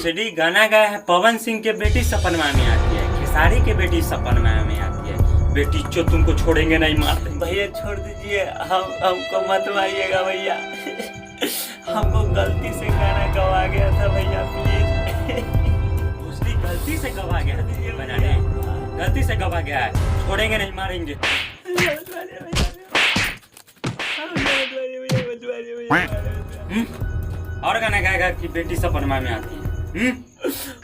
भोसडी गाना गाया है पवन सिंह के बेटी सपनमा में आती है, खेसारी के बेटी सपनमा में आती है। बेटी चो तुमको छोड़ेंगे नहीं, मारते। भैया छोड़ दीजिए, हमको मत मारिएगा भैया। हमको गलती से गाना गवा गया था भैया, प्लीज। भोसडी गलती से गवा गया है बनाने, गलती से गवा गया है, छोड़ेंगे नहीं, मारेंगे। और गाना गाएगा कि बेटी सपनमा में आती है।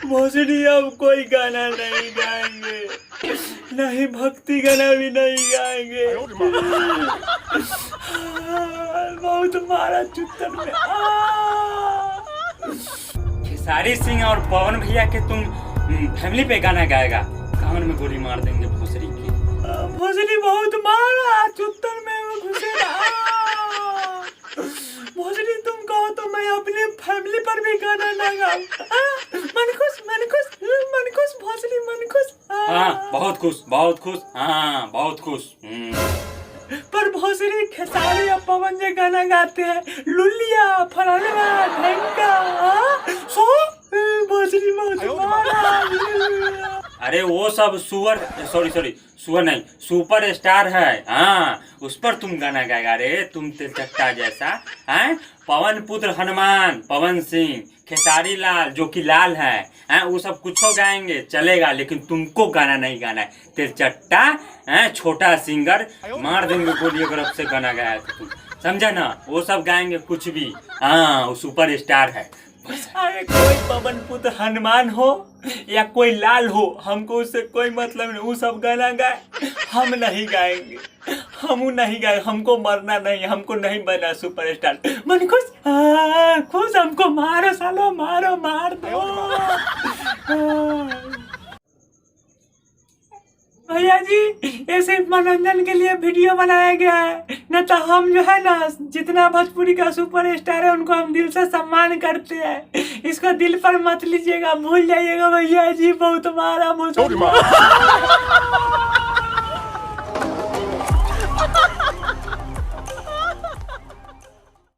भोसड़ी अब कोई गाना नहीं गाएंगे, नहीं भक्ति गाना भी नहीं गाएंगे। बहुत मारा चुत्तर में। खेसारी सिंह और पवन भैया के तुम फैमिली पे गाना गाएगा, कान में गोली मार देंगे भोसड़ी की। भोसड़ी बहुत मारा चुत्तर में वो घुसेगा। भोसड़ी तुम कहो तो मैं अपने फैमिली पर भी गाना लगाऊं। मन खुश मन खुश मन खुश भोसड़ी मन खुश। हाँ बहुत खुश, बहुत खुश, हाँ बहुत खुश। पर भोसड़ी खेसारी और पवन जो गाना गाते हैं, लुलिया फलाना ढंका, सो भोसड़ी बहुत मारा। अरे वो सब सॉरी सुअर नहीं, सुपर स्टार है। हाँ उस पर तुम गाना गाएगा। अरे तुम चट्टा जैसा है। पवन पुत्र हनुमान पवन सिंह, खेसारी लाल जो कि लाल है, वो सब कुछ गाएंगे चलेगा, लेकिन तुमको गाना नहीं गाना है। तेरे चट्टा है, छोटा सिंगर, मार देंगे गोली अगर अब से गाना गाया तो तुम, समझा ना। वो सब गाएंगे कुछ भी। हाँ वो सुपर स्टार है। अरे कोई पवन पुत्र हनुमान हो या कोई लाल हो, हमको उससे कोई मतलब नहीं। वो सब गाना गाए, हम नहीं गाएंगे, हम नहीं गाए। हमको मरना नहीं, हमको नहीं बना सुपरस्टार। मन खुश खुश, हमको मारो सालो, मारो मार दो। भैया जी ये सिर्फ मनोरंजन के लिए वीडियो बनाया गया है, न तो हम जो है ना जितना भोजपुरी का सुपर स्टार है उनको हम दिल से सम्मान करते हैं। इसको दिल पर मत लीजिएगा, भूल जाइएगा भैया जी, बहुत मारा मुझे।